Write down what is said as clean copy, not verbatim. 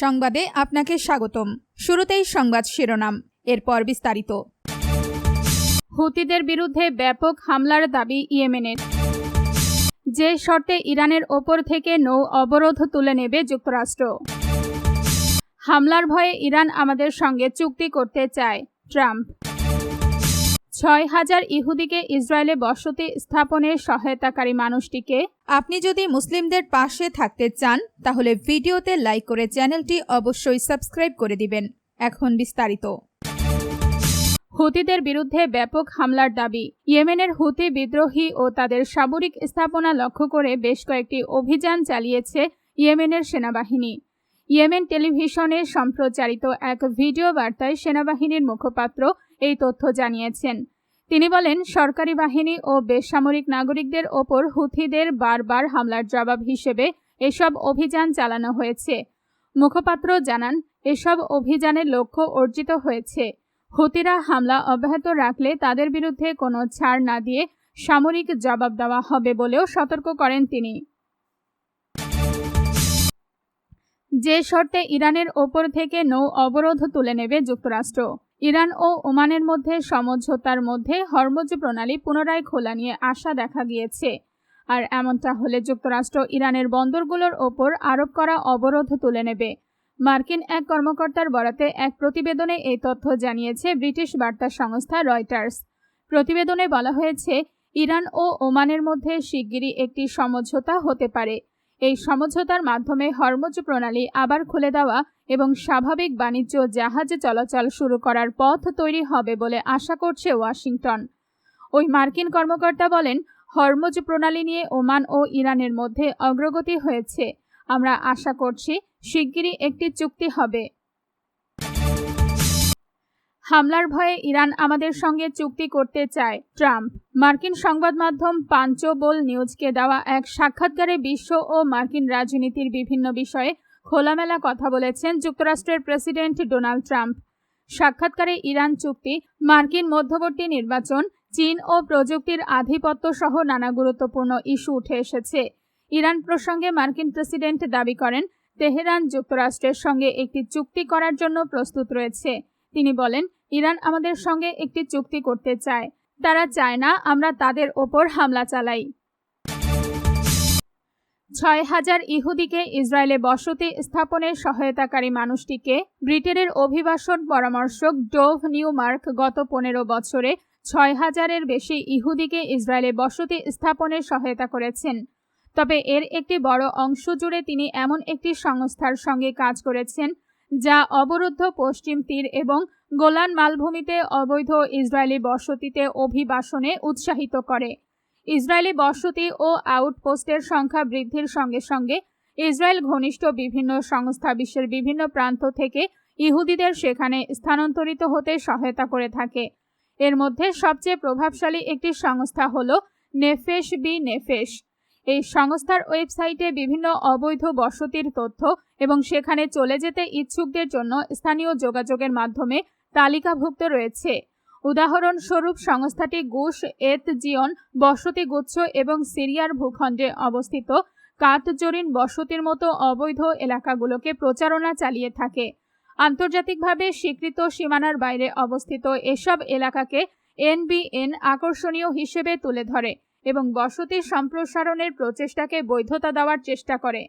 সংবাদে আপনাকে স্বাগতম। শুরুতেই সংবাদ শিরোনাম, এরপর বিস্তারিত। হুতিদের বিরুদ্ধে ব্যাপক হামলার দাবি ইয়েমেনের। যে শর্তে ইরানের ওপর থেকে নৌ অবরোধ তুলে নেবে যুক্তরাষ্ট্র। হামলার ভয়ে ইরান আমাদের সঙ্গে চুক্তি করতে চায়, ট্রাম্প। ৬,০০০ ইহুদিকে ইসরায়েলে বসতি স্থাপনে সহায়তাকারী মানুষটিকে। আপনি যদি মুসলিমদের পাশে থাকতে চান তাহলে ভিডিওতে লাইক করে চ্যানেলটি অবশ্যই সাবস্ক্রাইব করে দিবেন। এখন বিস্তারিত। হুতিদের বিরুদ্ধে ব্যাপক হামলার দাবি। ইয়েমেনের হুতি বিদ্রোহী ও তাদের সামরিক স্থাপনা লক্ষ্য করে বেশ কয়েকটি অভিযান চালিয়েছে ইয়েমেনের সেনাবাহিনী। ইয়েমেন টেলিভিশনে সম্প্রচারিত এক ভিডিও বার্তায় সেনাবাহিনীর মুখপাত্র এই তথ্য জানিয়েছেন। তিনি বলেন, সরকারি বাহিনী ও বেসামরিক নাগরিকদের ওপর হুথিদের বারবার হামলার জবাব হিসেবে এসব অভিযান চালানো হয়েছে। মুখপাত্র জানান, এসব অভিযানের লক্ষ্য অর্জিত হয়েছে। হুতিরা হামলা অব্যাহত রাখলে তাদের বিরুদ্ধে কোনো ছাড় না দিয়ে সামরিক জবাব দেওয়া হবে বলেও সতর্ক করেন তিনি। যে শর্তে ইরানের ওপর থেকে নৌ অবরোধ তুলে নেবে যুক্তরাষ্ট্র। ইরান ও ওমানের মধ্যে সমঝোতার মধ্যে হরমুজ প্রণালী পুনরায় খোলা নিয়ে আশা দেখা গিয়েছে। আর এমনটা হলে যুক্তরাষ্ট্র ইরানের বন্দরগুলোর ওপর আরোপ করা অবরোধ তুলে নেবে। মার্কিন এক কর্মকর্তার বরাতে এক প্রতিবেদনে এই তথ্য জানিয়েছে ব্রিটিশ বার্তা সংস্থা রয়টার্স। প্রতিবেদনে বলা হয়েছে, ইরান ও ওমানের মধ্যে শিগগিরই একটি সমঝোতা হতে পারে। এই সমঝোতার মাধ্যমে হরমুজ প্রণালী আবার খুলে দেওয়া এবং স্বাভাবিক বাণিজ্য জাহাজ চলাচল শুরু করার পথ তৈরি হবে বলে আশা করছে ওয়াশিংটন। ওই মার্কিন কর্মকর্তা বলেন, হরমুজ প্রণালী নিয়ে ওমান ও ইরানের মধ্যে অগ্রগতি হয়েছে। আমরা আশা করছি শিগগিরই একটি চুক্তি হবে। হামলার ভয়ে ইরান আমাদের সঙ্গে চুক্তি করতে চায়, ট্রাম্প। মার্কিন সংবাদ মাধ্যম পাঞ্চবোল নিউজকে দেওয়া এক সাক্ষাৎকারে বিশ্ব ও মার্কিন রাজনীতির বিভিন্ন বিষয়ে খোলামেলা কথা বলেছেন যুক্তরাষ্ট্রের প্রেসিডেন্ট ডোনাল্ড ট্রাম্প। সাক্ষাৎকারে ইরান চুক্তি, মার্কিন মধ্যবর্তী নির্বাচন, চীন ও প্রযুক্তির আধিপত্য সহ নানা গুরুত্বপূর্ণ ইস্যু উঠে এসেছে। ইরান প্রসঙ্গে মার্কিন প্রেসিডেন্ট দাবি করেন, তেহরান যুক্তরাষ্ট্রের সঙ্গে একটি চুক্তি করার জন্য প্রস্তুত রয়েছে। তিনি বলেন, ইরান আমাদের সঙ্গে একটি চুক্তি করতে চায়। তারা চায় না আমরা তাদের ওপর হামলা চালাই। ৬,০০০ ইহুদিকে ইসরায়েলে বসতি স্থাপনে সহায়তাকারী মানুষটিকে। ব্রিটেনের অভিবাসন পরামর্শক ডোভ নিউমার্ক গত ১৫ বছরে ৬,০০০-এর বেশি ইহুদিকে ইসরায়েলে বসতি স্থাপনে সহায়তা করেছেন। তবে এর একটি বড় অংশ জুড়ে তিনি এমন একটি সংস্থার সঙ্গে কাজ করেছেন যা অবরুদ্ধ পশ্চিম তীর এবং গোলান মালভূমিতে অবৈধ ইসরায়েলি বসতিতে অভিবাসনে উৎসাহিত করে। ইসরায়েলি বসতি ও আউটপোস্টের সংখ্যা বৃদ্ধির সঙ্গে সঙ্গে ইসরায়েল ঘনিষ্ঠ বিভিন্ন সংস্থা বিশ্বের বিভিন্ন প্রান্ত থেকে ইহুদিদের সেখানে স্থানান্তরিত হতে সহায়তা করে থাকে। এর মধ্যে সবচেয়ে প্রভাবশালী একটি সংস্থা হল নেফেশ বি নেফেশ। এই সংস্থার ওয়েবসাইটে বিভিন্ন অবৈধ বসতির তথ্য এবং সেখানে চলে যেতে ইচ্ছুকদের জন্য স্থানীয় যোগাযোগের মাধ্যমে তালিকাভুক্ত রয়েছে। উদাহরণস্বরূপ, সংস্থাটি গুশ এতজিয়ন বসতিগুচ্ছ এবং সিরিয়ার ভূখণ্ডে অবস্থিত কাতজরিন বসতির মতো অবৈধ এলাকাগুলোকে প্রচারণা চালিয়ে থাকে। আন্তর্জাতিকভাবে স্বীকৃত সীমানার বাইরে অবস্থিত এসব এলাকাকে এনবিএন আকর্ষণীয় হিসেবে তুলে ধরে এবং বসতি সম্প্রসারণের প্রচেষ্টাকে বৈধতা দেওয়ার চেষ্টা করে।